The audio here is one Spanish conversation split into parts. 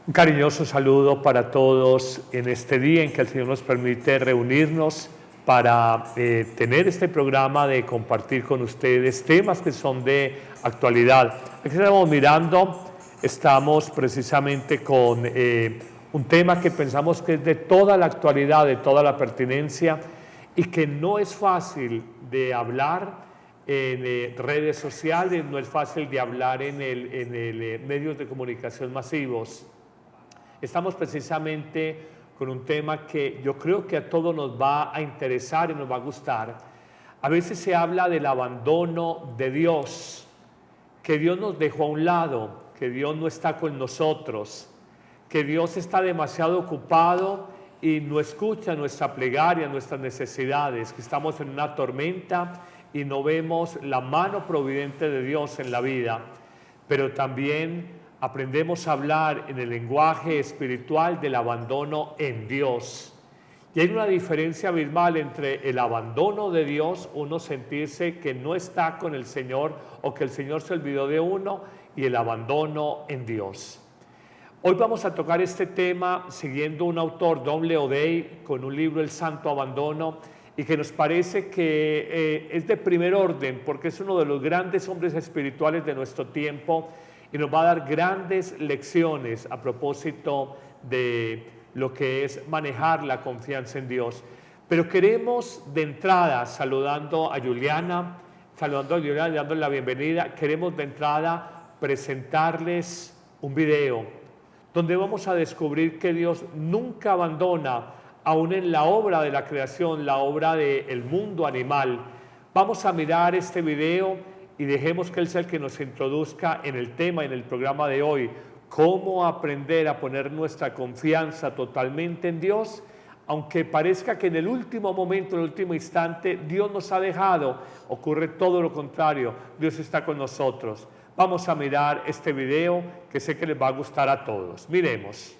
Un cariñoso saludo para todos en este día en que el Señor nos permite reunirnos para tener este programa de compartir con ustedes temas que son de actualidad. Aquí estamos mirando, estamos precisamente con un tema que pensamos que es de toda la actualidad, de toda la pertinencia y que no es fácil de hablar en redes sociales, no es fácil de hablar en medios de comunicación masivos. Estamos precisamente con un tema que yo creo que a todos nos va a interesar y nos va a gustar. A veces se habla del abandono de Dios, que Dios nos dejó a un lado, que Dios no está con nosotros, que Dios está demasiado ocupado y no escucha nuestra plegaria, nuestras necesidades, que estamos en una tormenta y no vemos la mano providente de Dios en la vida, pero también aprendemos a hablar en el lenguaje espiritual del abandono en Dios. Y hay una diferencia abismal entre el abandono de Dios, uno sentirse que no está con el Señor o que el Señor se olvidó de uno, y el abandono en Dios. Hoy vamos a tocar este tema siguiendo un autor, Don Leodey, con un libro, El Santo Abandono, y que nos parece que es de primer orden porque es uno de los grandes hombres espirituales de nuestro tiempo y nos va a dar grandes lecciones a propósito de lo que es manejar la confianza en Dios. Pero queremos de entrada, saludando a Juliana, dándole la bienvenida, queremos de entrada presentarles un video donde vamos a descubrir que Dios nunca abandona, aún en la obra de la creación, la obra del mundo animal. Vamos a mirar este video y dejemos que Él sea el que nos introduzca en el tema, en el programa de hoy, cómo aprender a poner nuestra confianza totalmente en Dios, aunque parezca que en el último momento, en el último instante, Dios nos ha dejado, ocurre todo lo contrario, Dios está con nosotros. Vamos a mirar este video que sé que les va a gustar a todos. Miremos.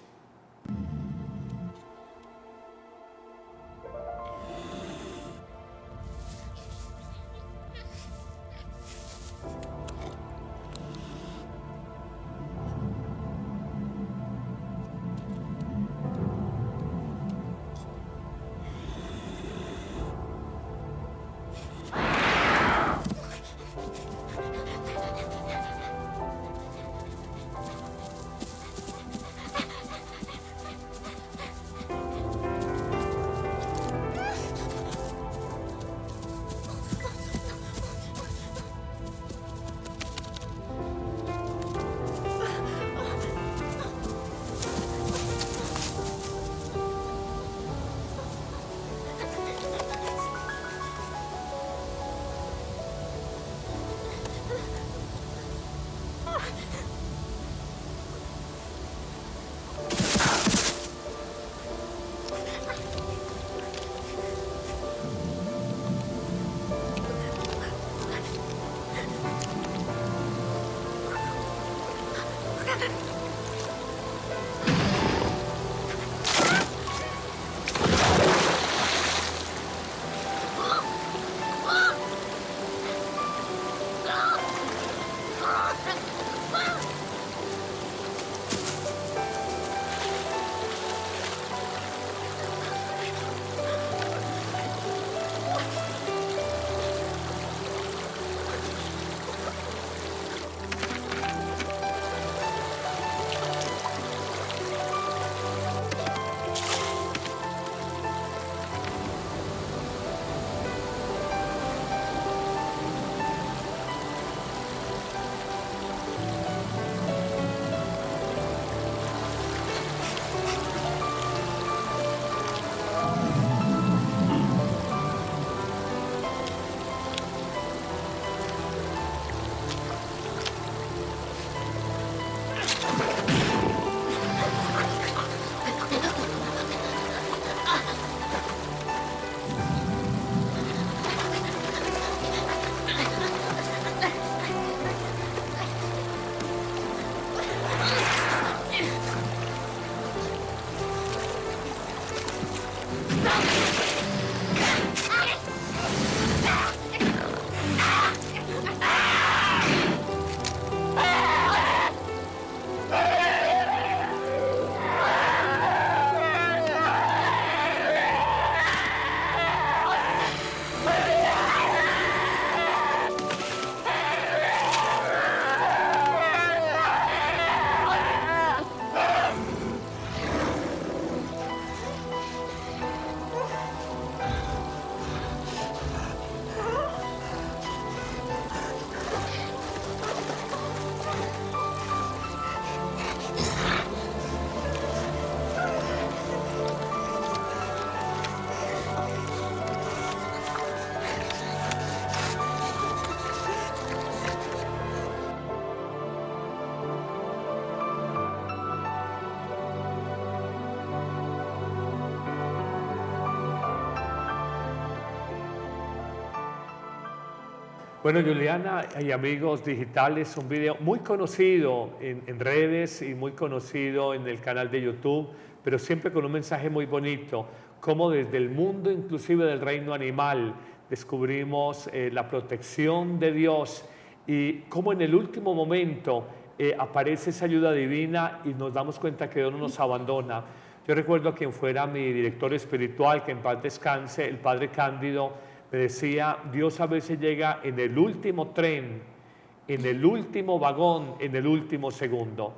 Bueno, Juliana y amigos digitales, un video muy conocido en redes y muy conocido en el canal de YouTube, pero siempre con un mensaje muy bonito, como desde el mundo inclusive del reino animal descubrimos la protección de Dios y cómo en el último momento aparece esa ayuda divina y nos damos cuenta que Dios no nos abandona. Yo recuerdo a quien fuera mi director espiritual, que en paz descanse, el padre Cándido, me decía, Dios a veces llega en el último tren, en el último vagón, en el último segundo.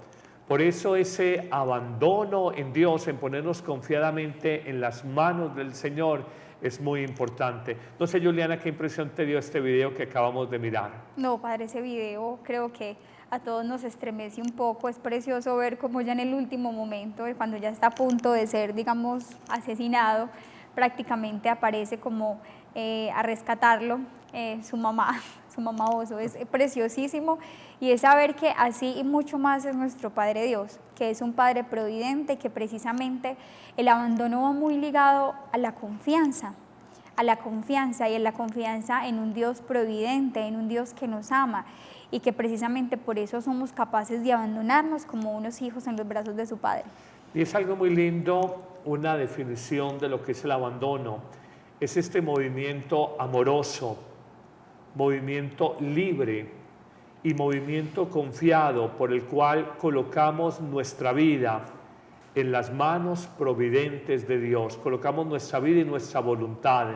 Por eso ese abandono en Dios, en ponernos confiadamente en las manos del Señor, es muy importante. No sé, Juliana, ¿qué impresión te dio este video que acabamos de mirar? No, padre, ese video creo que a todos nos estremece un poco. Es precioso ver cómo ya en el último momento, cuando ya está a punto de ser, digamos, asesinado, prácticamente aparece como a rescatarlo su mamá oso. Es preciosísimo y es saber que así y mucho más es nuestro Padre Dios, que es un Padre providente, que precisamente el abandono va muy ligado a la confianza y en la confianza en un Dios providente, en un Dios que nos ama y que precisamente por eso somos capaces de abandonarnos como unos hijos en los brazos de su Padre. Y es algo muy lindo, una definición de lo que es el abandono. Es este movimiento amoroso, movimiento libre y movimiento confiado por el cual colocamos nuestra vida en las manos providentes de Dios, colocamos nuestra vida y nuestra voluntad.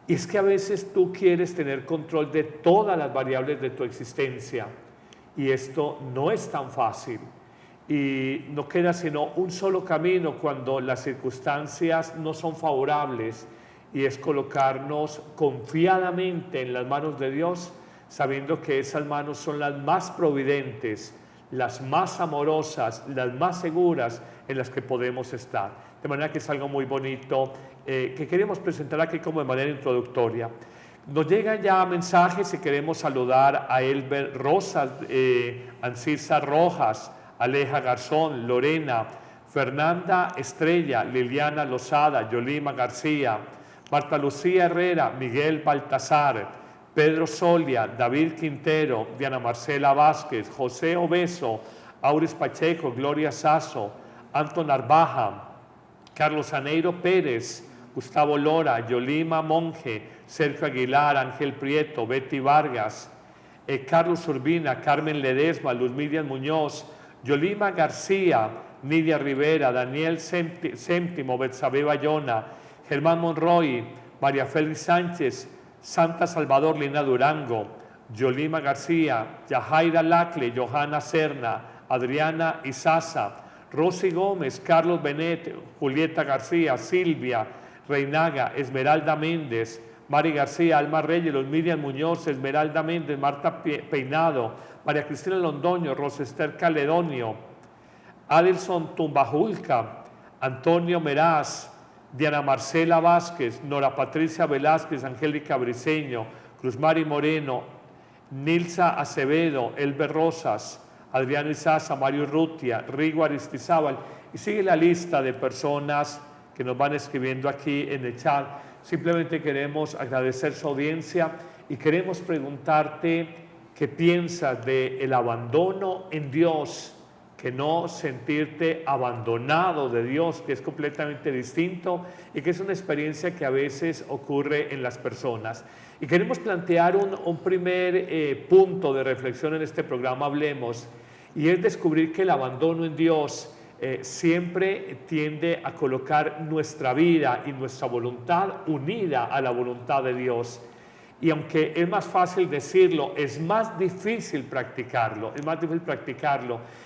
Y es que a veces tú quieres tener control de todas las variables de tu existencia y esto no es tan fácil. Y no queda sino un solo camino cuando las circunstancias no son favorables y es colocarnos confiadamente en las manos de Dios, sabiendo que esas manos son las más providentes, las más amorosas, las más seguras en las que podemos estar. De manera que es algo muy bonito que queremos presentar aquí como de manera introductoria. Nos llegan ya mensajes y queremos saludar a Elber Rosas, Ancisa Rojas, Aleja Garzón, Lorena, Fernanda Estrella, Liliana Lozada, Yolima García, Marta Lucía Herrera, Miguel Baltasar, Pedro Solia, David Quintero, Diana Marcela Vázquez, José Obeso, Auris Pacheco, Gloria Sasso, Anton Narvaja, Carlos Aneiro Pérez, Gustavo Lora, Yolima Monge, Sergio Aguilar, Ángel Prieto, Betty Vargas, Carlos Urbina, Carmen Ledesma, Luz Miriam Muñoz, Yolima García, Nidia Rivera, Daniel Séntimo, Betsabe Bayona, Germán Monroy, María Félix Sánchez, Santa Salvador Lina Durango, Yolima García, Yajaira Lacle, Johanna Serna, Adriana Izaza, Rosy Gómez, Carlos Benet, Julieta García, Silvia Reinaga, Esmeralda Méndez, Mari García, Alma Reyes, Los Miriam Muñoz, Esmeralda Méndez, Marta Peinado, María Cristina Londoño, Rosester Caledonio, Adelson Tumbajulca, Antonio Meraz, Diana Marcela Vázquez, Nora Patricia Velázquez, Angélica Briceño, Cruz Mari Moreno, Nilsa Acevedo, Elber Rosas, Adrián Izaza, Mario Rutia, Rigo Aristizábal, y sigue la lista de personas que nos van escribiendo aquí en el chat. Simplemente queremos agradecer su audiencia y queremos preguntarte qué piensas del abandono en Dios, que no sentirte abandonado de Dios, que es completamente distinto y que es una experiencia que a veces ocurre en las personas. Y queremos plantear un primer punto de reflexión en este programa Hablemos, y es descubrir que el abandono en Dios siempre tiende a colocar nuestra vida y nuestra voluntad unida a la voluntad de Dios. Y aunque es más fácil decirlo, es más difícil practicarlo,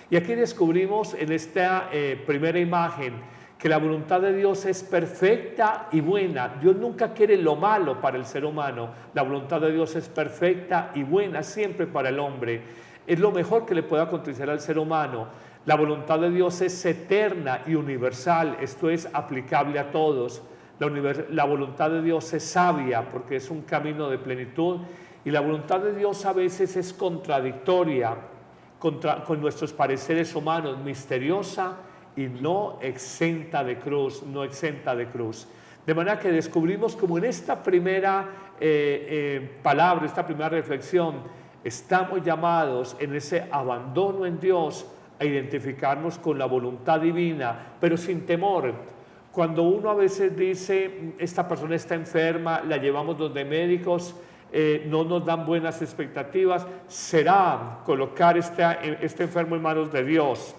Y aquí descubrimos en esta primera imagen que la voluntad de Dios es perfecta y buena. Dios nunca quiere lo malo para el ser humano. La voluntad de Dios es perfecta y buena siempre para el hombre. Es lo mejor que le puede acontecer al ser humano. La voluntad de Dios es eterna y universal. Esto es aplicable a todos. La voluntad de Dios es sabia porque es un camino de plenitud, y la voluntad de Dios a veces es contradictoria con nuestros pareceres humanos, misteriosa y no exenta de cruz, De manera que descubrimos como en esta primera palabra, esta primera reflexión, estamos llamados en ese abandono en Dios a identificarnos con la voluntad divina, pero sin temor. Cuando uno a veces dice, esta persona está enferma, la llevamos donde médicos, no nos dan buenas expectativas, será colocar este enfermo en manos de Dios.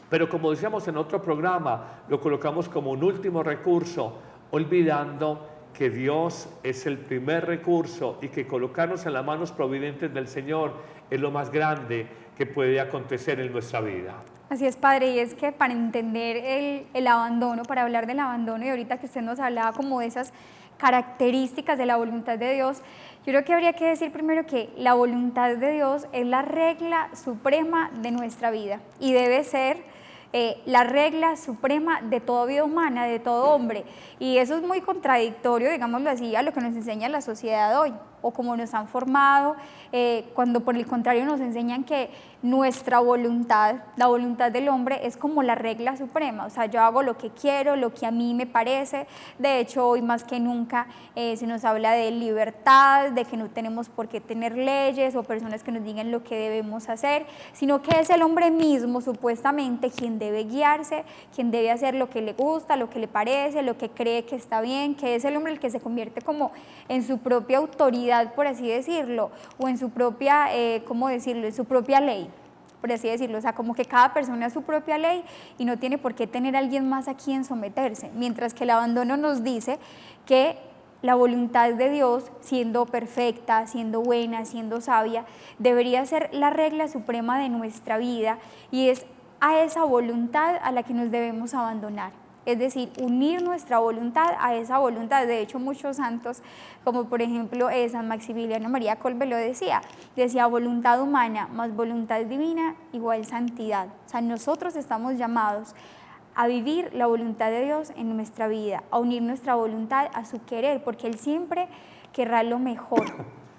Pero como decíamos en otro programa, lo colocamos como un último recurso, olvidando que Dios es el primer recurso y que colocarnos en las manos providentes del Señor es lo más grande que puede acontecer en nuestra vida. Así es, Padre, y es que para entender el abandono, para hablar del abandono, y ahorita que usted nos hablaba como de esas características de la voluntad de Dios, yo creo que habría que decir primero que la voluntad de Dios es la regla suprema de nuestra vida y debe ser la regla suprema de toda vida humana, de todo hombre. Y eso es muy contradictorio, digámoslo así, a lo que nos enseña la sociedad hoy, o como nos han formado, cuando por el contrario nos enseñan que nuestra voluntad, la voluntad del hombre es como la regla suprema, o sea, yo hago lo que quiero, lo que a mí me parece. De hecho, hoy más que nunca se nos habla de libertad, de que no tenemos por qué tener leyes o personas que nos digan lo que debemos hacer, sino que es el hombre mismo supuestamente quien debe guiarse, quien debe hacer lo que le gusta, lo que le parece, lo que cree que está bien, que es el hombre el que se convierte como en su propia autoridad, por así decirlo, o en su propia, ¿cómo decirlo?, en su propia ley, por así decirlo. O sea, como que cada persona es su propia ley y no tiene por qué tener a alguien más a quien someterse, mientras que el abandono nos dice que la voluntad de Dios, siendo perfecta, siendo buena, siendo sabia, debería ser la regla suprema de nuestra vida, y es a esa voluntad a la que nos debemos abandonar. Es decir, unir nuestra voluntad a esa voluntad. De hecho, muchos santos, como por ejemplo San Maximiliano María Kolbe lo decía voluntad humana más voluntad divina igual santidad. O sea, nosotros estamos llamados a vivir la voluntad de Dios en nuestra vida, a unir nuestra voluntad a su querer, porque Él siempre querrá lo mejor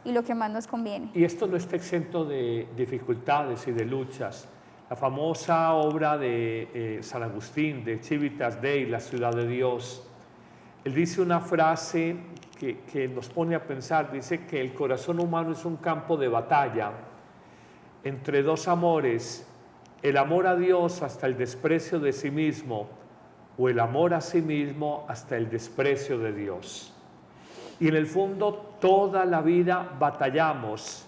y lo que más nos conviene. Y esto no está exento de dificultades y de luchas. La famosa obra de San Agustín, de Civitas Dei, la ciudad de Dios, él dice una frase que nos pone a pensar, dice que el corazón humano es un campo de batalla entre dos amores, el amor a Dios hasta el desprecio de sí mismo, o el amor a sí mismo hasta el desprecio de Dios. Y en el fondo toda la vida batallamos.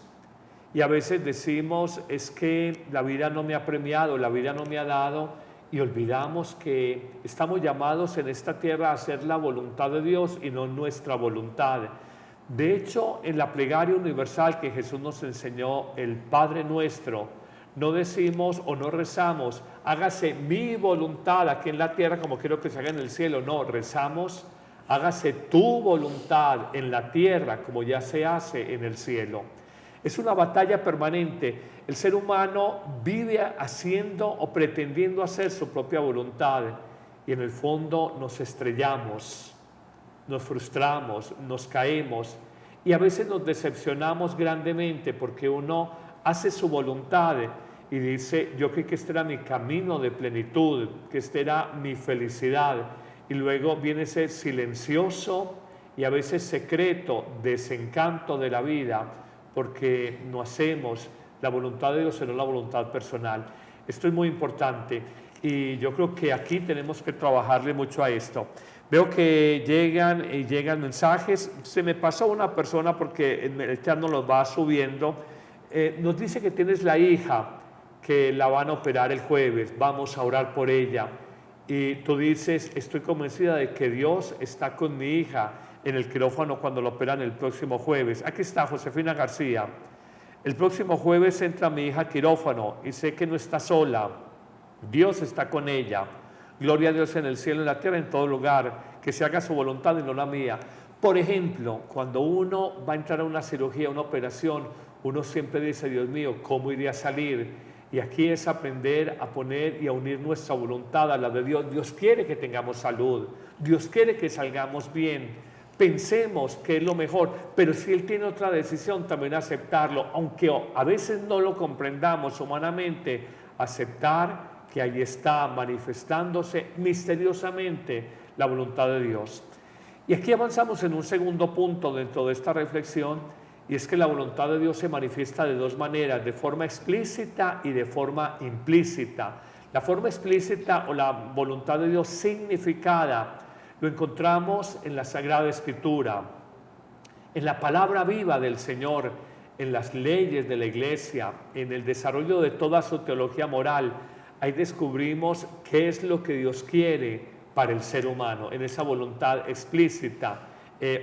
Y a veces decimos, es que la vida no me ha premiado, la vida no me ha dado, y olvidamos que estamos llamados en esta tierra a hacer la voluntad de Dios y no nuestra voluntad. De hecho, en la plegaria universal que Jesús nos enseñó, el Padre Nuestro, no decimos o no rezamos, hágase mi voluntad aquí en la tierra como quiero que se haga en el cielo. No, rezamos, hágase tu voluntad en la tierra como ya se hace en el cielo. Es una batalla permanente. El ser humano vive haciendo o pretendiendo hacer su propia voluntad y en el fondo nos estrellamos, nos frustramos, nos caemos y a veces nos decepcionamos grandemente porque uno hace su voluntad y dice, yo creí que este era mi camino de plenitud, que este era mi felicidad, y luego viene ese silencioso y a veces secreto desencanto de la vida porque no hacemos la voluntad de Dios, sino la voluntad personal. Esto es muy importante y yo creo que aquí tenemos que trabajarle mucho a esto. Veo que llegan mensajes. Se me pasó una persona porque el chat nos los va subiendo. Nos dice que tienes la hija que la van a operar el jueves, vamos a orar por ella. Y tú dices, estoy convencida de que Dios está con mi hija en el quirófano cuando lo operan el próximo jueves. Aquí está Josefina García. El próximo jueves entra mi hija al quirófano y sé que no está sola. Dios está con ella. Gloria a Dios en el cielo, en la tierra, en todo lugar. Que se haga su voluntad y no la mía. Por ejemplo, cuando uno va a entrar a una cirugía, a una operación, uno siempre dice, Dios mío, ¿cómo iré a salir? Y aquí es aprender a poner y a unir nuestra voluntad a la de Dios. Dios quiere que tengamos salud. Dios quiere que salgamos bien. Pensemos que es lo mejor, pero si Él tiene otra decisión, también aceptarlo, aunque a veces no lo comprendamos humanamente, aceptar que ahí está manifestándose misteriosamente la voluntad de Dios. Y aquí avanzamos en un segundo punto dentro de esta reflexión, y es que la voluntad de Dios se manifiesta de dos maneras, de forma explícita y de forma implícita. La forma explícita o la voluntad de Dios significada lo encontramos en la Sagrada Escritura, en la palabra viva del Señor, en las leyes de la Iglesia, en el desarrollo de toda su teología moral. Ahí descubrimos qué es lo que Dios quiere para el ser humano, en esa voluntad explícita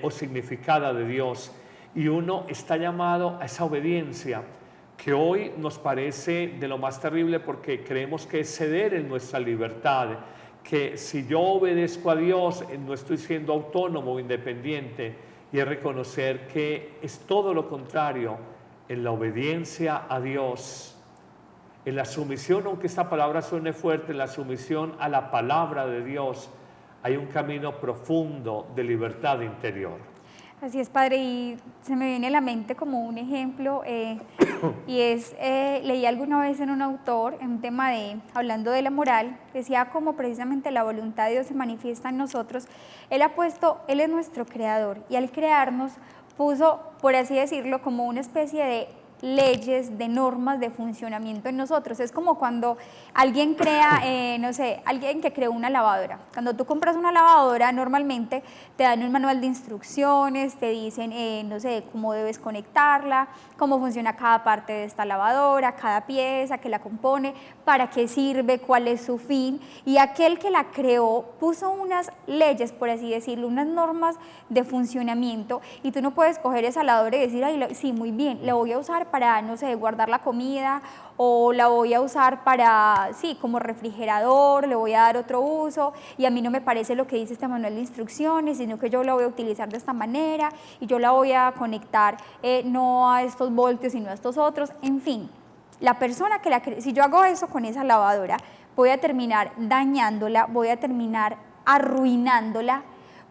o significada de Dios. Y uno está llamado a esa obediencia, que hoy nos parece de lo más terrible porque creemos que es ceder en nuestra libertad, que si yo obedezco a Dios no estoy siendo autónomo o independiente, y es reconocer que es todo lo contrario. En la obediencia a Dios, en la sumisión, aunque esta palabra suene fuerte, en la sumisión a la palabra de Dios, hay un camino profundo de libertad interior. Así es, padre, y se me viene a la mente como un ejemplo, y es, leí alguna vez en un autor, en un tema hablando de la moral, decía cómo precisamente la voluntad de Dios se manifiesta en nosotros. Él es nuestro creador, y al crearnos puso, por así decirlo, como una especie de leyes, de normas de funcionamiento en nosotros. Es como cuando alguien crea, no sé, alguien que creó una lavadora. Cuando tú compras una lavadora, normalmente te dan un manual de instrucciones, te dicen, no sé, cómo debes conectarla, cómo funciona cada parte de esta lavadora, cada pieza que la compone, para qué sirve, cuál es su fin. Y aquel que la creó puso unas leyes, por así decirlo, unas normas de funcionamiento, y tú no puedes coger esa lavadora y decir, ay, sí, muy bien, la voy a usar para, no sé, guardar la comida, o la voy a usar para, sí, como refrigerador, le voy a dar otro uso, y a mí no me parece lo que dice este manual de instrucciones, sino que yo la voy a utilizar de esta manera, y yo la voy a conectar no a estos voltios, sino a estos otros. En fin, la persona que si yo hago eso con esa lavadora, voy a terminar dañándola, voy a terminar arruinándola,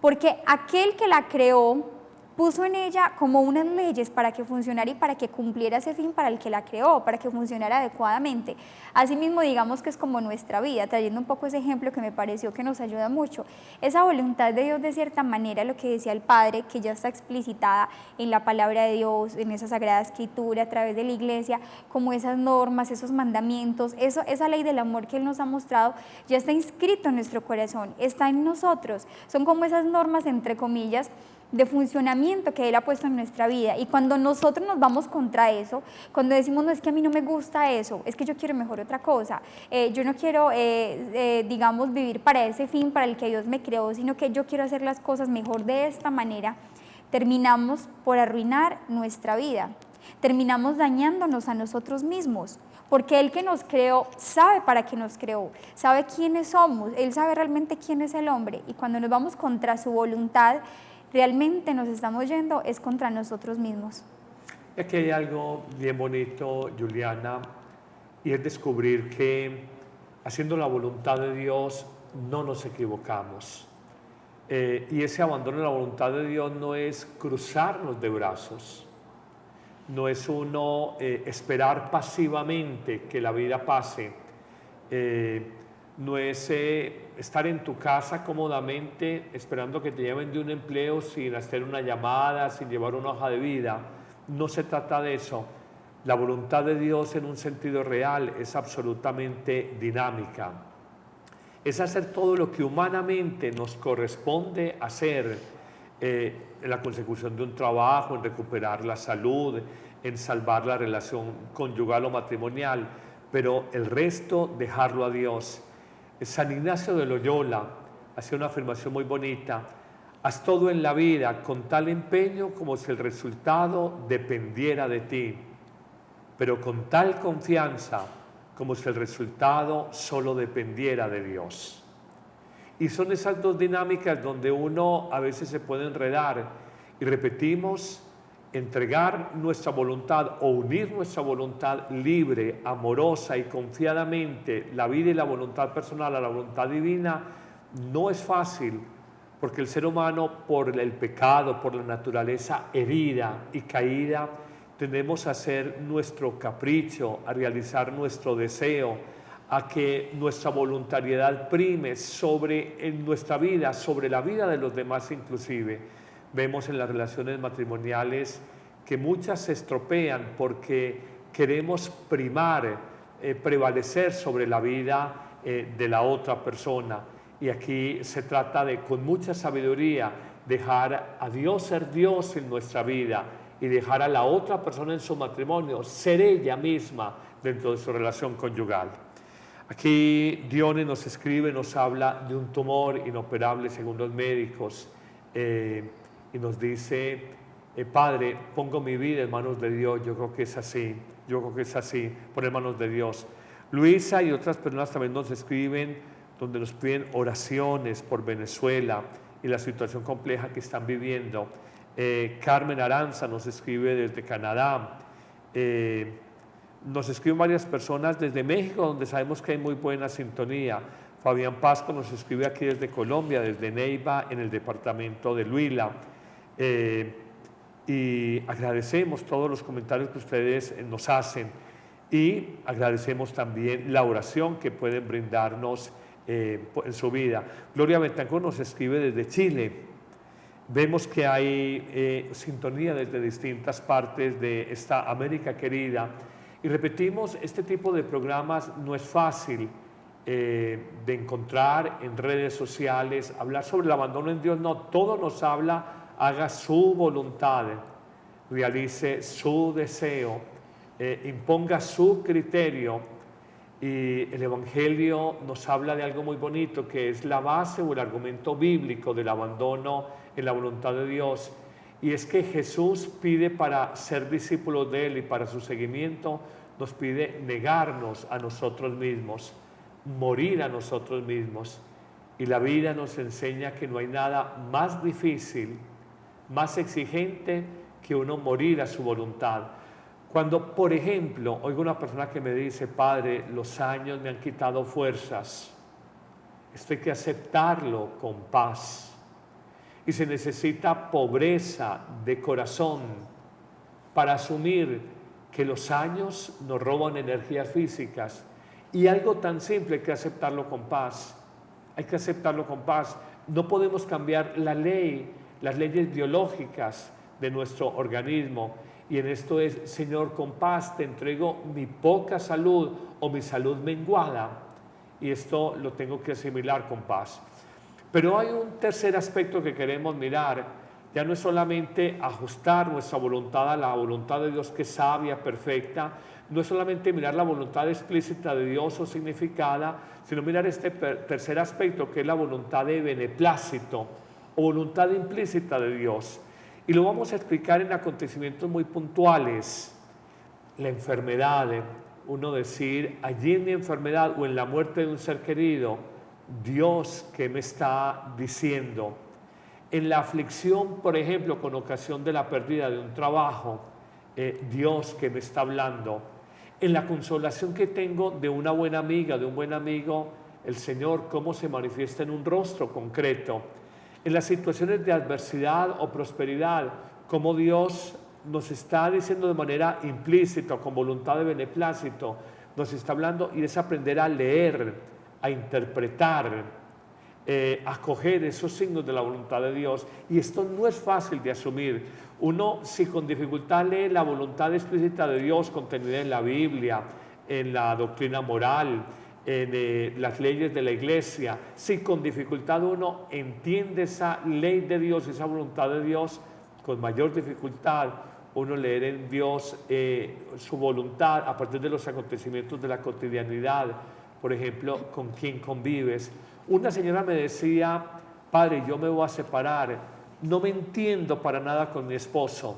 porque aquel que la creó puso en ella como unas leyes para que funcionara y para que cumpliera ese fin para el que la creó, para que funcionara adecuadamente. Asimismo, digamos que es como nuestra vida, trayendo un poco ese ejemplo que me pareció que nos ayuda mucho. Esa voluntad de Dios, de cierta manera, lo que decía el Padre, que ya está explicitada en la palabra de Dios, en esa Sagrada Escritura, a través de la Iglesia, como esas normas, esos mandamientos, esa ley del amor que Él nos ha mostrado, ya está inscrito en nuestro corazón, está en nosotros. Son como esas normas, entre comillas, de funcionamiento que Él ha puesto en nuestra vida. Y cuando nosotros nos vamos contra eso, cuando decimos, no, es que a mí no me gusta eso, es que yo quiero mejor otra cosa, yo no quiero, digamos, vivir para ese fin para el que Dios me creó, sino que yo quiero hacer las cosas mejor de esta manera, terminamos por arruinar nuestra vida, terminamos dañándonos a nosotros mismos, porque Él que nos creó sabe para qué nos creó, sabe quiénes somos, Él sabe realmente quién es el hombre, y cuando nos vamos contra su voluntad, realmente nos estamos yendo es contra nosotros mismos. Aquí hay algo bien bonito, Juliana, y es descubrir que haciendo la voluntad de Dios no nos equivocamos. Y ese abandono de la voluntad de Dios no es cruzarnos de brazos, no es uno esperar pasivamente que la vida pase, no es estar en tu casa cómodamente esperando que te llamen de un empleo sin hacer una llamada, sin llevar una hoja de vida. No se trata de eso. La voluntad de Dios en un sentido real es absolutamente dinámica. Es hacer todo lo que humanamente nos corresponde hacer, en la consecución de un trabajo, en recuperar la salud, en salvar la relación conyugal o matrimonial, pero el resto dejarlo a Dios. San Ignacio de Loyola hacía una afirmación muy bonita: haz todo en la vida con tal empeño como si el resultado dependiera de ti, pero con tal confianza como si el resultado solo dependiera de Dios. Y son esas dos dinámicas donde uno a veces se puede enredar, y repetimos: entregar nuestra voluntad o unir nuestra voluntad libre, amorosa y confiadamente, la vida y la voluntad personal a la voluntad divina, no es fácil, porque el ser humano, por el pecado, por la naturaleza herida y caída, tendemos a hacer nuestro capricho, a realizar nuestro deseo, a que nuestra voluntariedad prime sobre nuestra vida, sobre la vida de los demás inclusive. Vemos en las relaciones matrimoniales que muchas se estropean porque queremos primar, prevalecer sobre la vida de la otra persona. Y aquí se trata de, con mucha sabiduría, dejar a Dios ser Dios en nuestra vida y dejar a la otra persona en su matrimonio ser ella misma dentro de su relación conyugal. Aquí Dione nos escribe, nos habla de un tumor inoperable según los médicos y nos dice, Padre, pongo mi vida en manos de Dios. Yo creo que es así, poner en manos de Dios. Luisa y otras personas también nos escriben donde nos piden oraciones por Venezuela y la situación compleja que están viviendo. Carmen Aranza nos escribe desde Canadá. Nos escriben varias personas desde México, donde sabemos que hay muy buena sintonía. Fabián Pasco nos escribe aquí desde Colombia, desde Neiva, en el departamento de Huila. Y agradecemos todos los comentarios que ustedes nos hacen y agradecemos también la oración que pueden brindarnos en su vida. Gloria Bentancur nos escribe desde Chile. Vemos que hay sintonía desde distintas partes de esta América querida. Y repetimos, este tipo de programas no es fácil de encontrar en redes sociales. Hablar sobre el abandono en Dios, no, todo nos habla, haga su voluntad, realice su deseo, imponga su criterio. Y el Evangelio nos habla de algo muy bonito, que es la base o el argumento bíblico del abandono en la voluntad de Dios. Y es que Jesús pide, para ser discípulos de Él y para su seguimiento, nos pide negarnos a nosotros mismos, morir a nosotros mismos. Y la vida nos enseña que no hay nada más difícil, más exigente que uno morir a su voluntad. Cuando, por ejemplo, oigo una persona que me dice, Padre, los años me han quitado fuerzas, esto hay que aceptarlo con paz. Y se necesita pobreza de corazón para asumir que los años nos roban energías físicas. Y algo tan simple, hay que aceptarlo con paz. Hay que aceptarlo con paz. No podemos cambiar la ley, las leyes biológicas de nuestro organismo. Y en esto es, Señor, con paz te entrego mi poca salud o mi salud menguada. Y esto lo tengo que asimilar con paz. Pero hay un tercer aspecto que queremos mirar. Ya no es solamente ajustar nuestra voluntad a la voluntad de Dios, que es sabia, perfecta. No es solamente mirar la voluntad explícita de Dios o significada, sino mirar este tercer aspecto, que es la voluntad de beneplácito o voluntad implícita de Dios. Y lo vamos a explicar en acontecimientos muy puntuales. La enfermedad, uno decir, allí en mi enfermedad o en la muerte de un ser querido, Dios, ¿qué me está diciendo? En la aflicción, por ejemplo, con ocasión de la pérdida de un trabajo, Dios, ¿qué me está hablando? En la consolación que tengo de una buena amiga, de un buen amigo, el Señor, ¿cómo se manifiesta en un rostro concreto? En las situaciones de adversidad o prosperidad, cómo Dios nos está diciendo de manera implícita, con voluntad de beneplácito, nos está hablando, y es aprender a leer, a interpretar, a coger esos signos de la voluntad de Dios. Y esto no es fácil de asumir. Uno, si con dificultad lee la voluntad explícita de Dios contenida en la Biblia, en la doctrina moral, en las leyes de la iglesia, si con dificultad uno entiende esa ley de Dios, esa voluntad de Dios, con mayor dificultad uno leer en Dios su voluntad a partir de los acontecimientos de la cotidianidad. Por ejemplo, con quién convives. Una señora me decía, Padre, yo me voy a separar, no me entiendo para nada con mi esposo.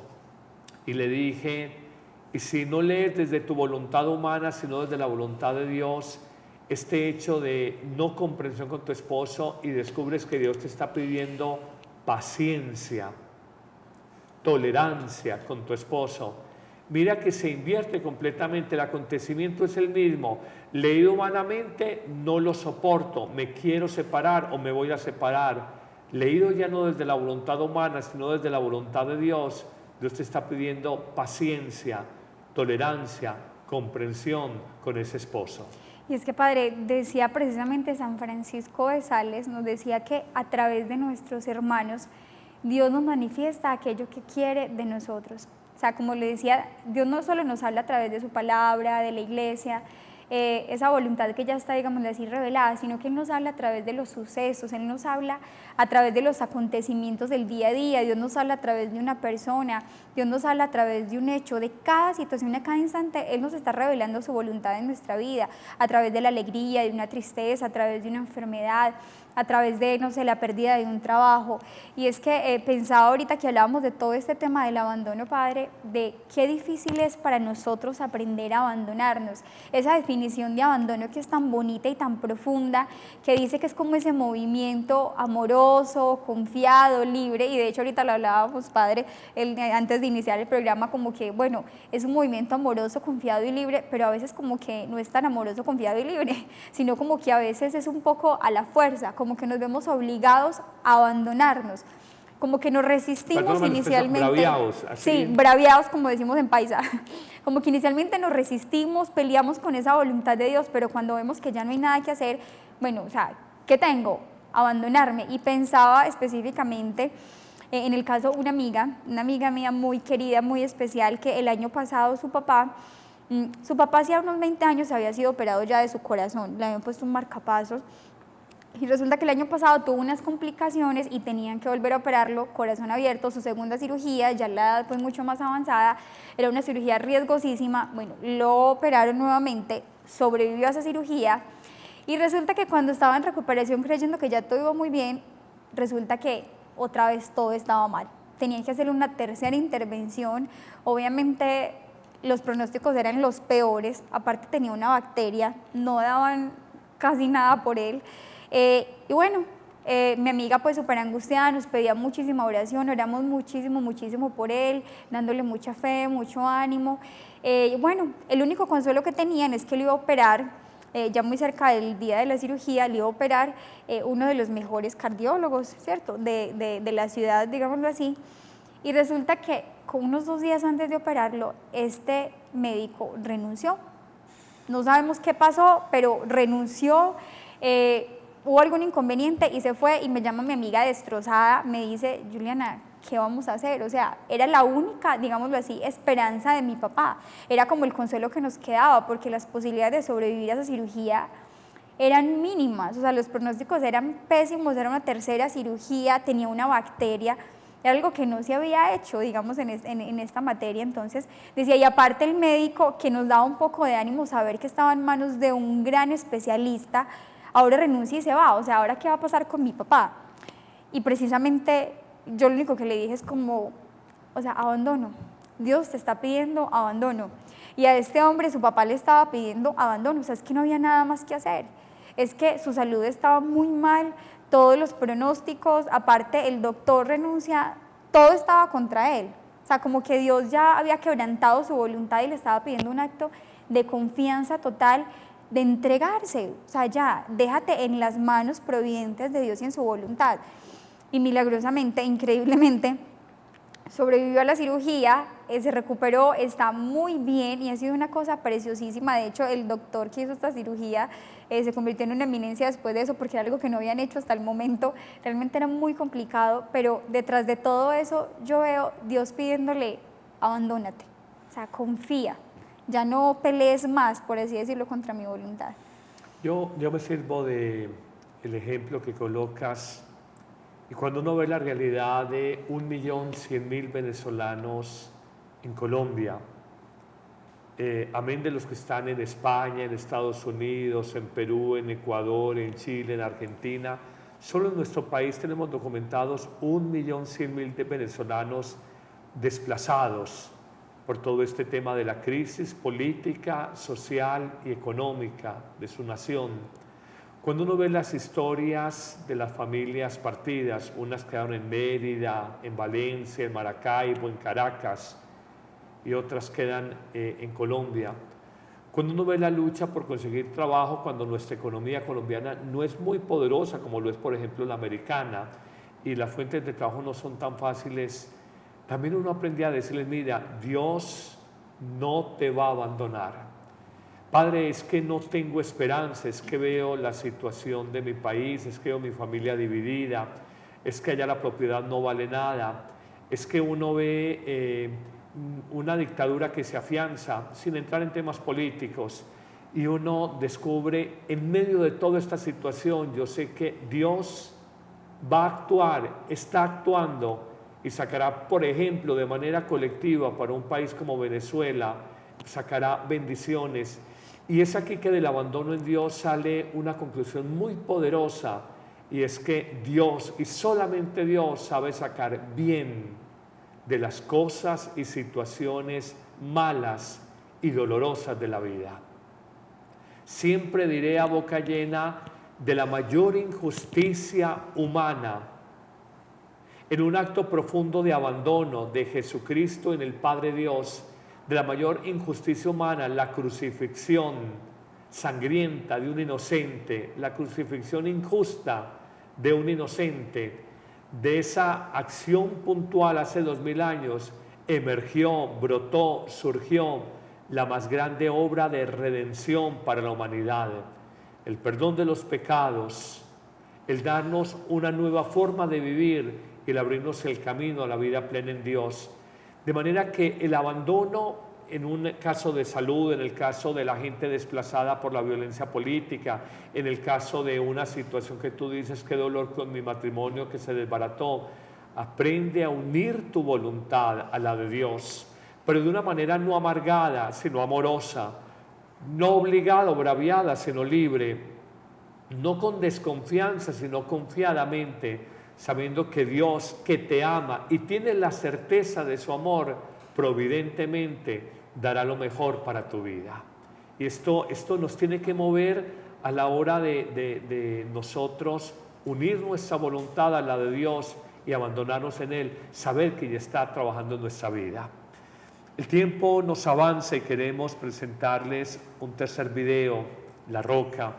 Y le dije, y si no lees desde tu voluntad humana, sino desde la voluntad de Dios, este hecho de no comprensión con tu esposo, y descubres que Dios te está pidiendo paciencia, tolerancia con tu esposo, mira que se invierte completamente, el acontecimiento es el mismo. Leído humanamente, no lo soporto, me quiero separar o me voy a separar. Leído ya no desde la voluntad humana, sino desde la voluntad de Dios, Dios te está pidiendo paciencia, tolerancia, comprensión con ese esposo. Y es que, Padre, decía precisamente San Francisco de Sales, nos decía que a través de nuestros hermanos, Dios nos manifiesta aquello que quiere de nosotros. O sea, como le decía, Dios no solo nos habla a través de su palabra, de la iglesia, esa voluntad que ya está, digamos así, revelada, sino que Él nos habla a través de los sucesos, Él nos habla a través de los acontecimientos del día a día, Dios nos habla a través de una persona, Dios nos habla a través de un hecho, de cada situación, de cada instante, Él nos está revelando su voluntad en nuestra vida, a través de la alegría, de una tristeza, a través de una enfermedad, a través de, no sé, la pérdida de un trabajo. Y es que pensaba ahorita que hablábamos de todo este tema del abandono, Padre, de qué difícil es para nosotros aprender a abandonarnos. Esa definición de abandono que es tan bonita y tan profunda, que dice que es como ese movimiento amoroso, confiado, libre, y de hecho ahorita lo hablábamos, Padre, antes de iniciar el programa, como que, bueno, es un movimiento amoroso, confiado y libre, pero a veces como que no es tan amoroso, confiado y libre, sino como que a veces es un poco a la fuerza, como que nos vemos obligados a abandonarnos, como que nos resistimos inicialmente. Braviados, así. Sí, braviados, como decimos en paisa. Como que inicialmente nos resistimos, peleamos con esa voluntad de Dios, pero cuando vemos que ya no hay nada que hacer, bueno, o sea, ¿qué tengo? Abandonarme. Y pensaba específicamente en el caso de una amiga mía muy querida, muy especial, que el año pasado su papá hacía unos 20 años había sido operado ya de su corazón, le habían puesto un marcapasos. Y resulta que el año pasado tuvo unas complicaciones y tenían que volver a operarlo, corazón abierto, su segunda cirugía, ya la edad pues mucho más avanzada, era una cirugía riesgosísima. Bueno, lo operaron nuevamente, sobrevivió a esa cirugía y resulta que cuando estaba en recuperación creyendo que ya todo iba muy bien, resulta que otra vez todo estaba mal. Tenían que hacerle una tercera intervención, obviamente los pronósticos eran los peores, aparte tenía una bacteria, no daban casi nada por él. Y bueno, mi amiga pues súper angustiada, nos pedía muchísima oración, oramos muchísimo por él, dándole mucha fe, mucho ánimo. Bueno, el único consuelo que tenían es que le iba a operar, ya muy cerca del día de la cirugía, le iba a operar uno de los mejores cardiólogos, ¿cierto?, de la ciudad, digámoslo así. Y resulta que con unos 2 días antes de operarlo, este médico renunció. No sabemos qué pasó, pero renunció. Hubo algún inconveniente y se fue y me llama mi amiga destrozada, me dice, Juliana, ¿qué vamos a hacer? O sea, era la única, digámoslo así, esperanza de mi papá, era como el consuelo que nos quedaba, porque las posibilidades de sobrevivir a esa cirugía eran mínimas, o sea, los pronósticos eran pésimos, era una tercera cirugía, tenía una bacteria, era algo que no se había hecho, digamos, en esta materia. Entonces decía, y aparte el médico, que nos daba un poco de ánimo saber que estaba en manos de un gran especialista, ahora renuncia y se va, o sea, ¿ahora qué va a pasar con mi papá? Y precisamente yo lo único que le dije es como, o sea, abandono, Dios te está pidiendo abandono. Y a este hombre su papá le estaba pidiendo abandono, o sea, es que no había nada más que hacer, es que su salud estaba muy mal, todos los pronósticos, aparte el doctor renuncia, todo estaba contra él. O sea, como que Dios ya había quebrantado su voluntad y le estaba pidiendo un acto de confianza total, de entregarse, o sea, ya, déjate en las manos providentes de Dios y en su voluntad. Y milagrosamente, increíblemente, sobrevivió a la cirugía, se recuperó, está muy bien y ha sido una cosa preciosísima. De hecho, el doctor que hizo esta cirugía se convirtió en una eminencia después de eso, porque era algo que no habían hecho hasta el momento, realmente era muy complicado, pero detrás de todo eso yo veo Dios pidiéndole, abandónate, o sea, confía. Ya no pelees más, por así decirlo, contra mi voluntad. Yo me sirvo del ejemplo que colocas, y cuando uno ve la realidad de 1.100.000 venezolanos en Colombia, amén de los que están en España, en Estados Unidos, en Perú, en Ecuador, en Chile, en Argentina, solo en nuestro país tenemos documentados 1.100.000 de venezolanos desplazados por todo este tema de la crisis política, social y económica de su nación. Cuando uno ve las historias de las familias partidas, unas quedaron en Mérida, en Valencia, en Maracaibo, en Caracas, y otras quedan en Colombia. Cuando uno ve la lucha por conseguir trabajo, cuando nuestra economía colombiana no es muy poderosa como lo es, por ejemplo, la americana, y las fuentes de trabajo no son tan fáciles, también uno aprende a decirles, mira, Dios no te va a abandonar. Padre, es que no tengo esperanza, es que veo la situación de mi país, es que veo mi familia dividida, es que allá la propiedad no vale nada, es que uno ve una dictadura que se afianza, sin entrar en temas políticos, y uno descubre, en medio de toda esta situación, yo sé que Dios va a actuar, está actuando, y sacará, por ejemplo, de manera colectiva para un país como Venezuela, sacará bendiciones. Y es aquí que del abandono en Dios sale una conclusión muy poderosa, y es que Dios, y solamente Dios, sabe sacar bien de las cosas y situaciones malas y dolorosas de la vida. Siempre diré a boca llena de la mayor injusticia humana, en un acto profundo de abandono de Jesucristo en el Padre Dios, de la mayor injusticia humana, la crucifixión sangrienta de un inocente, la crucifixión injusta de un inocente. De esa acción puntual hace 2000 años emergió, brotó, surgió la más grande obra de redención para la humanidad, el perdón de los pecados, el darnos una nueva forma de vivir y el abrirnos el camino a la vida plena en Dios. De manera que el abandono en un caso de salud, en el caso de la gente desplazada por la violencia política, en el caso de una situación que tú dices, qué dolor con mi matrimonio que se desbarató, aprende a unir tu voluntad a la de Dios, pero de una manera no amargada, sino amorosa, no obligada o braviada, sino libre, no con desconfianza, sino confiadamente, sabiendo que Dios, que te ama y tiene la certeza de su amor, providentemente dará lo mejor para tu vida. Y esto nos tiene que mover a la hora de nosotros unir nuestra voluntad a la de Dios y abandonarnos en Él, saber que ya está trabajando en nuestra vida. El tiempo nos avanza y queremos presentarles un tercer video, La Roca,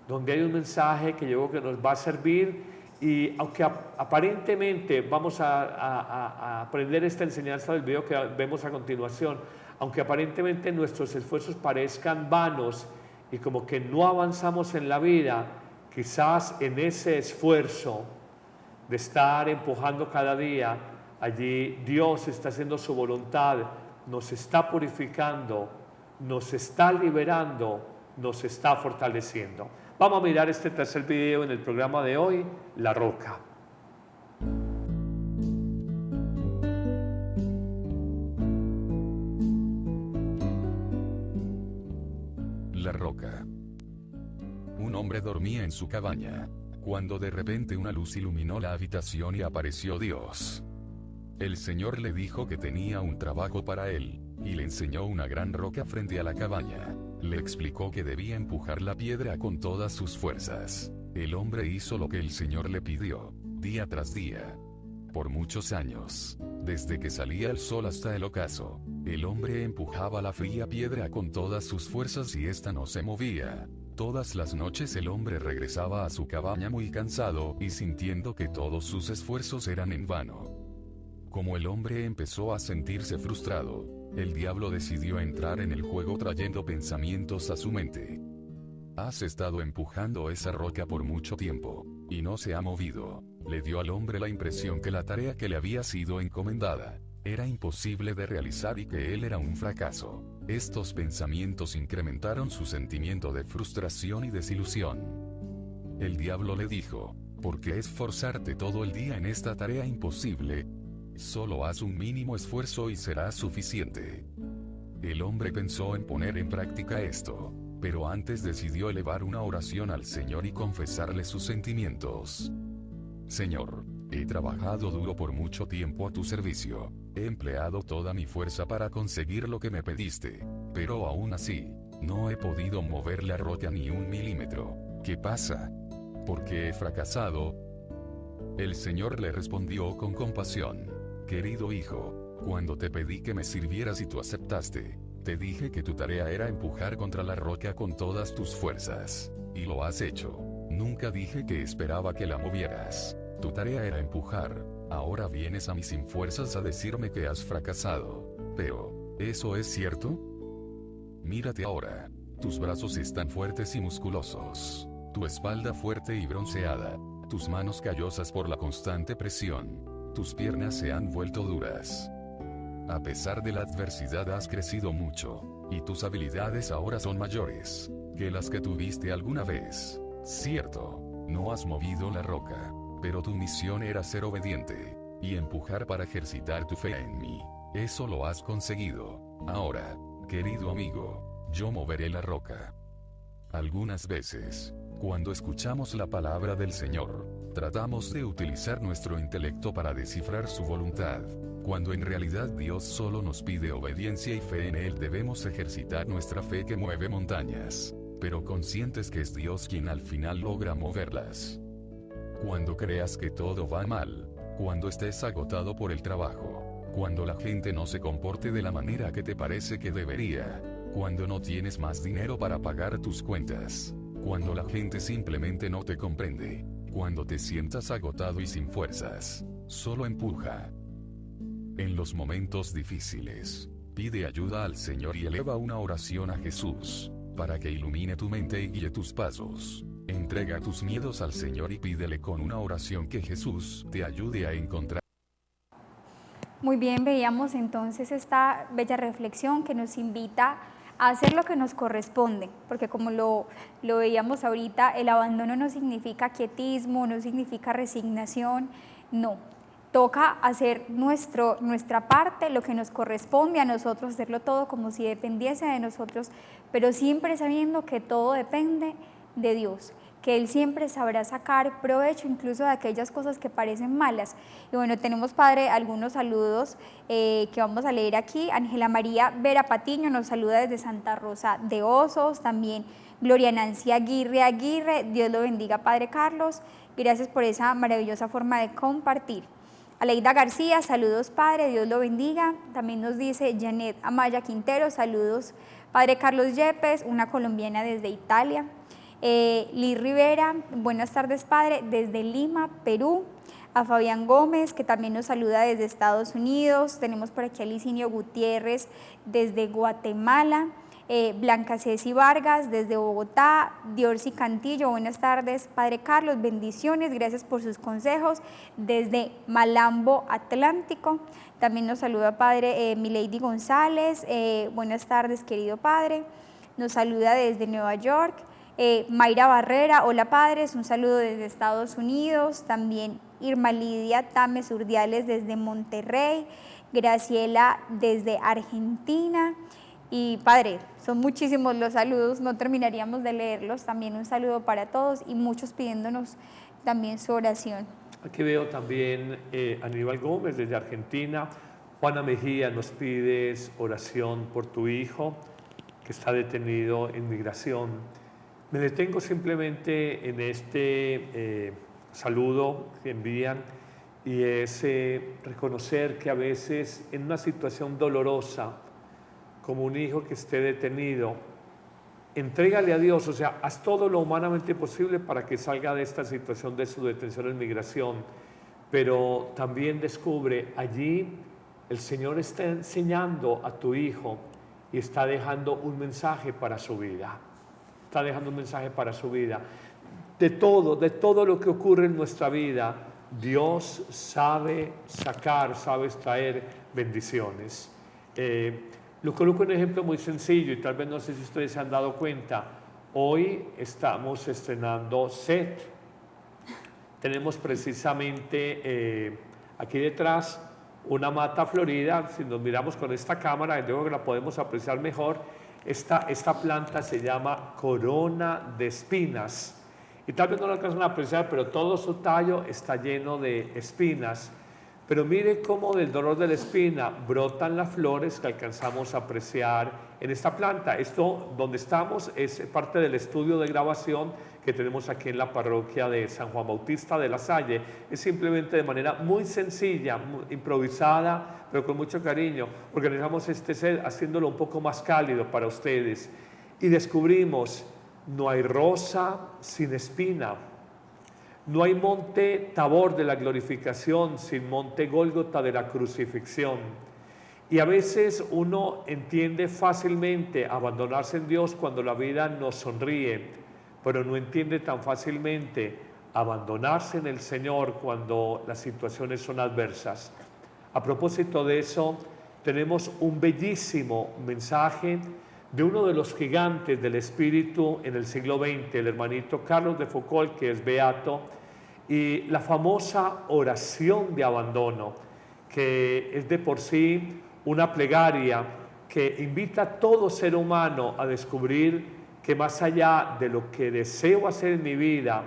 donde hay un mensaje que yo creo que nos va a servir. Y aunque aparentemente vamos a aprender esta enseñanza del video que vemos a continuación, aunque aparentemente nuestros esfuerzos parezcan vanos y como que no avanzamos en la vida, quizás en ese esfuerzo de estar empujando cada día, allí Dios está haciendo su voluntad, nos está purificando, nos está liberando, nos está fortaleciendo. Vamos a mirar este tercer video en el programa de hoy, La Roca. La Roca. Un hombre dormía en su cabaña, cuando de repente una luz iluminó la habitación y apareció Dios. El Señor le dijo que tenía un trabajo para él, y le enseñó una gran roca frente a la cabaña. Le explicó que debía empujar la piedra con todas sus fuerzas. El hombre hizo lo que el Señor le pidió, día tras día. Por muchos años, desde que salía el sol hasta el ocaso, el hombre empujaba la fría piedra con todas sus fuerzas y ésta no se movía. Todas las noches el hombre regresaba a su cabaña muy cansado y sintiendo que todos sus esfuerzos eran en vano. Como el hombre empezó a sentirse frustrado, el diablo decidió entrar en el juego trayendo pensamientos a su mente. Has estado empujando esa roca por mucho tiempo, y no se ha movido. Le dio al hombre la impresión que la tarea que le había sido encomendada era imposible de realizar y que él era un fracaso. Estos pensamientos incrementaron su sentimiento de frustración y desilusión. El diablo le dijo, ¿por qué esforzarte todo el día en esta tarea imposible? Solo haz un mínimo esfuerzo y será suficiente. El hombre pensó en poner en práctica esto, pero antes decidió elevar una oración al Señor y confesarle sus sentimientos. Señor, he trabajado duro por mucho tiempo a tu servicio, he empleado toda mi fuerza para conseguir lo que me pediste, pero aún así, no he podido mover la roca ni un milímetro. ¿Qué pasa? ¿Por qué he fracasado? El Señor le respondió con compasión. Querido hijo, cuando te pedí que me sirvieras y tú aceptaste, te dije que tu tarea era empujar contra la roca con todas tus fuerzas, y lo has hecho. Nunca dije que esperaba que la movieras. Tu tarea era empujar, ahora vienes a mí sin fuerzas a decirme que has fracasado. Pero, ¿eso es cierto? Mírate ahora. Tus brazos están fuertes y musculosos. Tu espalda fuerte y bronceada. Tus manos callosas por la constante presión. Tus piernas se han vuelto duras. A pesar de la adversidad has crecido mucho, y tus habilidades ahora son mayores que las que tuviste alguna vez. Cierto, no has movido la roca, pero tu misión era ser obediente y empujar para ejercitar tu fe en mí. Eso lo has conseguido. Ahora, querido amigo, yo moveré la roca. Algunas veces, cuando escuchamos la palabra del Señor, tratamos de utilizar nuestro intelecto para descifrar su voluntad, cuando en realidad Dios solo nos pide obediencia y fe en Él. Debemos ejercitar nuestra fe que mueve montañas, pero conscientes que es Dios quien al final logra moverlas. Cuando creas que todo va mal, cuando estés agotado por el trabajo, cuando la gente no se comporte de la manera que te parece que debería, cuando no tienes más dinero para pagar tus cuentas, cuando la gente simplemente no te comprende, cuando te sientas agotado y sin fuerzas, solo empuja. En los momentos difíciles, pide ayuda al Señor y eleva una oración a Jesús, para que ilumine tu mente y guíe tus pasos. Entrega tus miedos al Señor y pídele con una oración que Jesús te ayude a encontrar. Muy bien, veíamos entonces esta bella reflexión que nos invita a hacer lo que nos corresponde, porque como lo veíamos ahorita, el abandono no significa quietismo, no significa resignación, no. Toca hacer nuestra parte, lo que nos corresponde a nosotros, hacerlo todo como si dependiese de nosotros, pero siempre sabiendo que todo depende de Dios, que Él siempre sabrá sacar provecho incluso de aquellas cosas que parecen malas. Y bueno, tenemos, Padre, algunos saludos que vamos a leer aquí. Ángela María Vera Patiño nos saluda desde Santa Rosa de Osos, también Gloria Nancy Aguirre, Dios lo bendiga, Padre Carlos, gracias por esa maravillosa forma de compartir. Aleida García, saludos Padre, Dios lo bendiga. También nos dice Janet Amaya Quintero, saludos Padre Carlos Yepes, una colombiana desde Italia. Liz Rivera, buenas tardes Padre, desde Lima, Perú. A Fabián Gómez, que también nos saluda desde Estados Unidos. Tenemos por aquí a Licinio Gutiérrez desde Guatemala. Blanca Ceci Vargas desde Bogotá, Diorsi Cantillo, buenas tardes Padre Carlos, bendiciones, gracias por sus consejos, desde Malambo Atlántico. También nos saluda Padre Milady González, buenas tardes querido Padre, nos saluda desde Nueva York. Mayra Barrera, hola Padres, un saludo desde Estados Unidos. También Irma Lidia Tames Urdiales desde Monterrey, Graciela desde Argentina. Y Padre, son muchísimos los saludos, no terminaríamos de leerlos. También un saludo para todos y muchos pidiéndonos también su oración. Aquí veo también Aníbal Gómez desde Argentina. Juana Mejía, nos pides oración por tu hijo que está detenido en migración. Me detengo simplemente en este saludo que envían y es reconocer que a veces en una situación dolorosa, como un hijo que esté detenido, entrégale a Dios, o sea, haz todo lo humanamente posible para que salga de esta situación de su detención en migración, pero también descubre, allí el Señor está enseñando a tu hijo y está dejando un mensaje para su vida, está dejando un mensaje para su vida. De todo lo que ocurre en nuestra vida, Dios sabe sacar, sabe extraer bendiciones. Lo coloco en un ejemplo muy sencillo y tal vez no sé si ustedes se han dado cuenta. Hoy estamos estrenando set. Tenemos precisamente aquí detrás una mata florida. Si nos miramos con esta cámara, luego que la podemos apreciar mejor, esta planta se llama corona de espinas. Y tal vez no lo alcanzan a apreciar, pero todo su tallo está lleno de espinas. Pero mire cómo del dolor de la espina brotan las flores que alcanzamos a apreciar en esta planta. Esto donde estamos es parte del estudio de grabación que tenemos aquí en la parroquia de San Juan Bautista de la Salle. Es simplemente de manera muy sencilla, muy improvisada, pero con mucho cariño. Organizamos este set haciéndolo un poco más cálido para ustedes. Y descubrimos, no hay rosa sin espina. No hay monte Tabor de la glorificación sin monte Gólgota de la crucifixión. Y a veces uno entiende fácilmente abandonarse en Dios cuando la vida nos sonríe, pero no entiende tan fácilmente abandonarse en el Señor cuando las situaciones son adversas. A propósito de eso, tenemos un bellísimo mensaje de uno de los gigantes del espíritu en el siglo XX, el hermanito Carlos de Foucault, que es beato, y la famosa oración de abandono, que es de por sí una plegaria que invita a todo ser humano a descubrir que más allá de lo que deseo hacer en mi vida,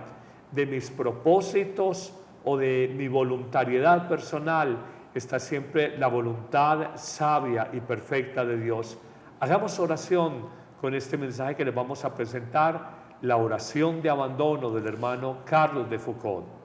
de mis propósitos o de mi voluntariedad personal, está siempre la voluntad sabia y perfecta de Dios. Hagamos oración con este mensaje que les vamos a presentar, la oración de abandono del hermano Carlos de Foucault.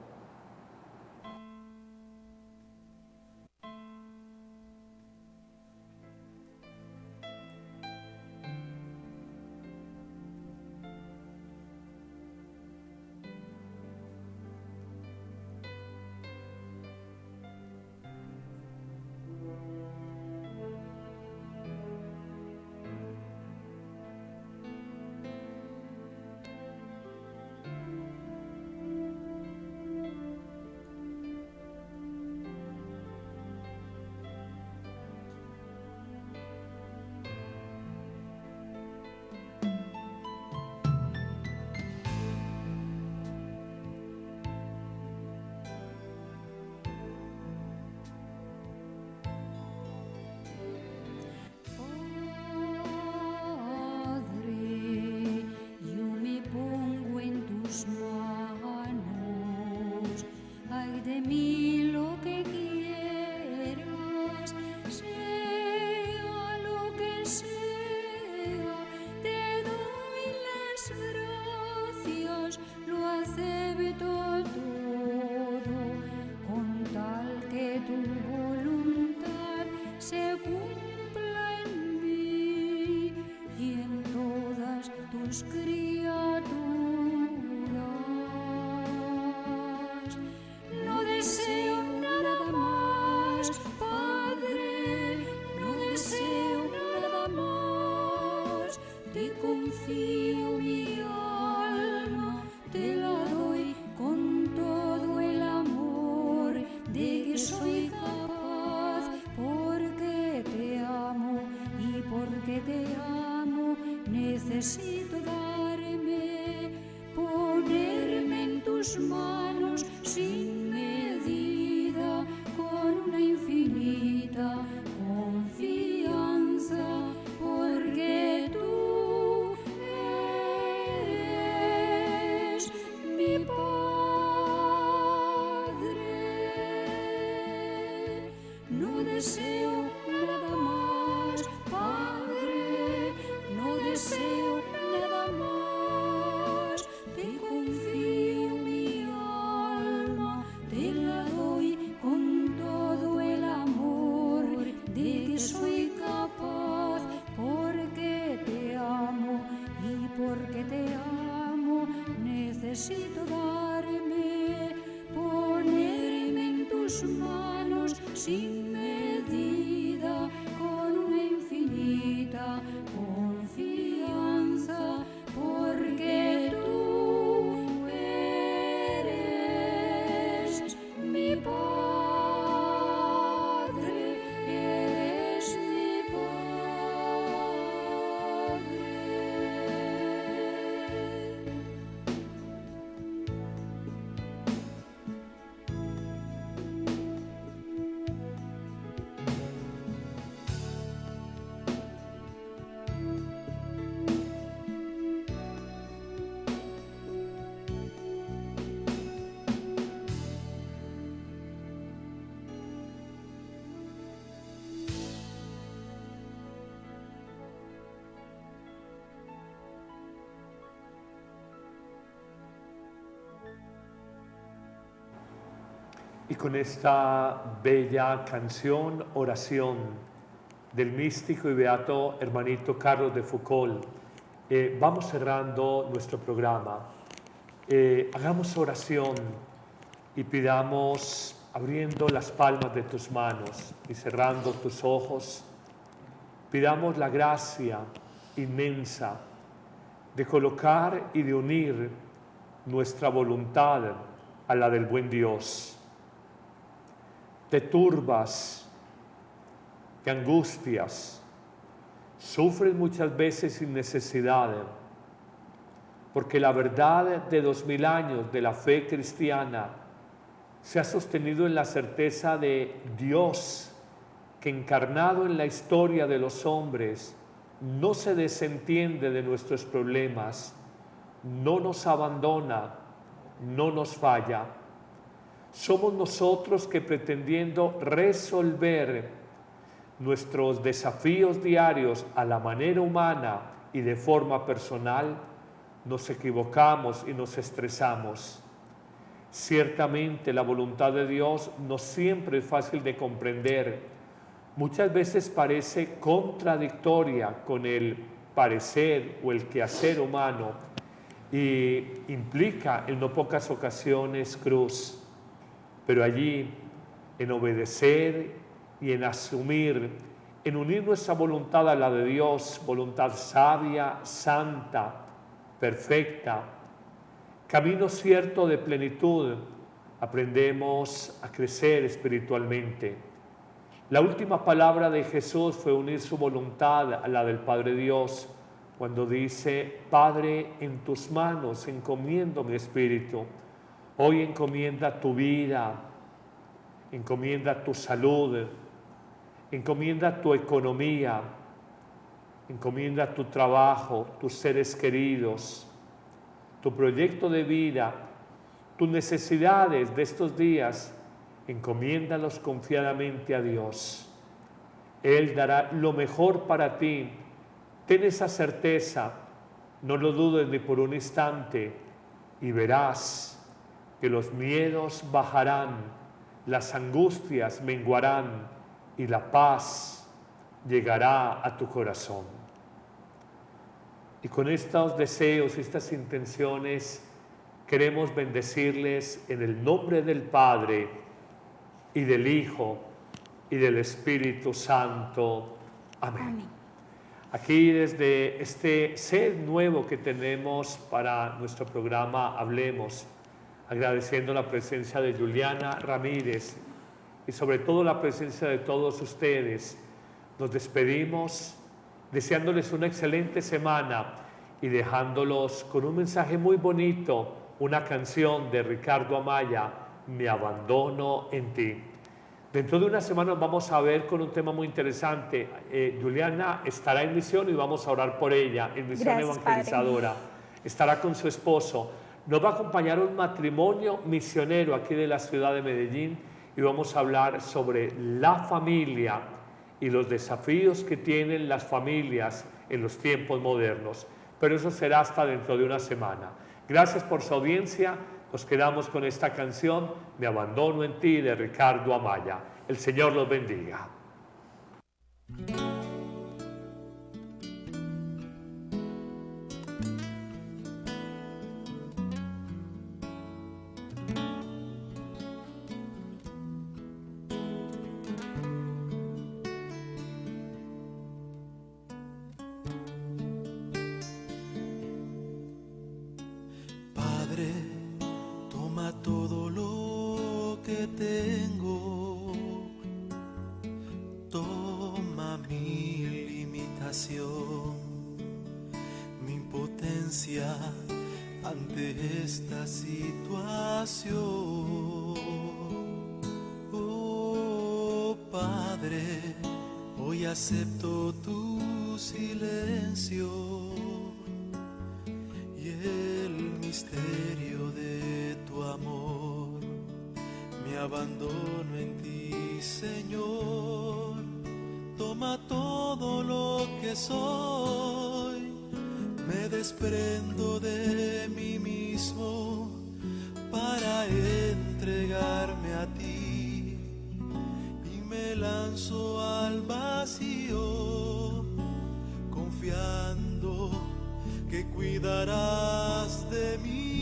Necesito darme, ponerme en tus manos sin medida, con una infinita confianza, porque tú eres mi Padre. No deseo nada más, Padre, no deseo nada más, te confío mi alma, te la doy con todo el amor de que soy capaz, porque te amo y porque te amo, necesito darme, ponerme en tus manos sin medida, con una infinita confianza, porque tú eres mi Padre, eres mi Padre. Y con esta bella canción, oración del místico y beato hermanito Carlos de Foucault, vamos cerrando nuestro programa. Hagamos oración y pidamos abriendo las palmas de tus manos y cerrando tus ojos, pidamos la gracia inmensa de colocar y de unir nuestra voluntad a la del buen Dios. Te turbas, te angustias, sufres muchas veces sin necesidad, porque la verdad de 2000 años de la fe cristiana se ha sostenido en la certeza de Dios, que encarnado en la historia de los hombres, no se desentiende de nuestros problemas, no nos abandona, no nos falla. Somos nosotros que, pretendiendo resolver nuestros desafíos diarios a la manera humana y de forma personal, nos equivocamos y nos estresamos. Ciertamente la voluntad de Dios no siempre es fácil de comprender. Muchas veces parece contradictoria con el parecer o el quehacer humano y implica en no pocas ocasiones cruz. Pero allí, en obedecer y en asumir, en unir nuestra voluntad a la de Dios, voluntad sabia, santa, perfecta, camino cierto de plenitud, aprendemos a crecer espiritualmente. La última palabra de Jesús fue unir su voluntad a la del Padre Dios, cuando dice: Padre, en tus manos encomiendo mi espíritu. Hoy encomienda tu vida, encomienda tu salud, encomienda tu economía, encomienda tu trabajo, tus seres queridos, tu proyecto de vida, tus necesidades de estos días, encomiéndalos confiadamente a Dios. Él dará lo mejor para ti. Ten esa certeza, no lo dudes ni por un instante, y verás que los miedos bajarán, las angustias menguarán y la paz llegará a tu corazón. Y con estos deseos, estas intenciones, queremos bendecirles en el nombre del Padre y del Hijo y del Espíritu Santo. Amén. Amén. Aquí, desde este set nuevo que tenemos para nuestro programa Hablemos, agradeciendo la presencia de Juliana Ramírez y sobre todo la presencia de todos ustedes, nos despedimos deseándoles una excelente semana y dejándolos con un mensaje muy bonito, una canción de Ricardo Amaya, Me abandono en ti. Dentro de una semana vamos a ver con un tema muy interesante. Juliana estará en misión y vamos a orar por ella, en misión evangelizadora. Estará con su esposo. Nos va a acompañar un matrimonio misionero aquí de la ciudad de Medellín y vamos a hablar sobre la familia y los desafíos que tienen las familias en los tiempos modernos. Pero eso será hasta dentro de una semana. Gracias por su audiencia. Nos quedamos con esta canción, Me abandono en ti, de Ricardo Amaya. El Señor los bendiga. Toma todo lo que tengo, toma mi limitación, mi impotencia ante esta situación. Oh Padre, hoy acepto tu silencio y el misterio de tu amor. Me abandono en ti, Señor. Toma todo lo que soy. Me desprendo de mí mismo para entregarme a ti y me lanzo al vacío, confiando que cuidarás de mí.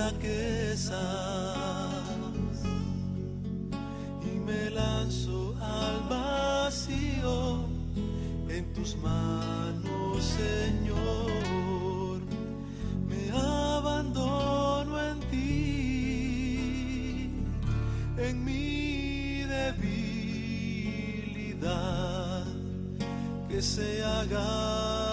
flaquezas y me lanzo al vacío en tus manos, Señor. Me abandono en ti, en mi debilidad, que se haga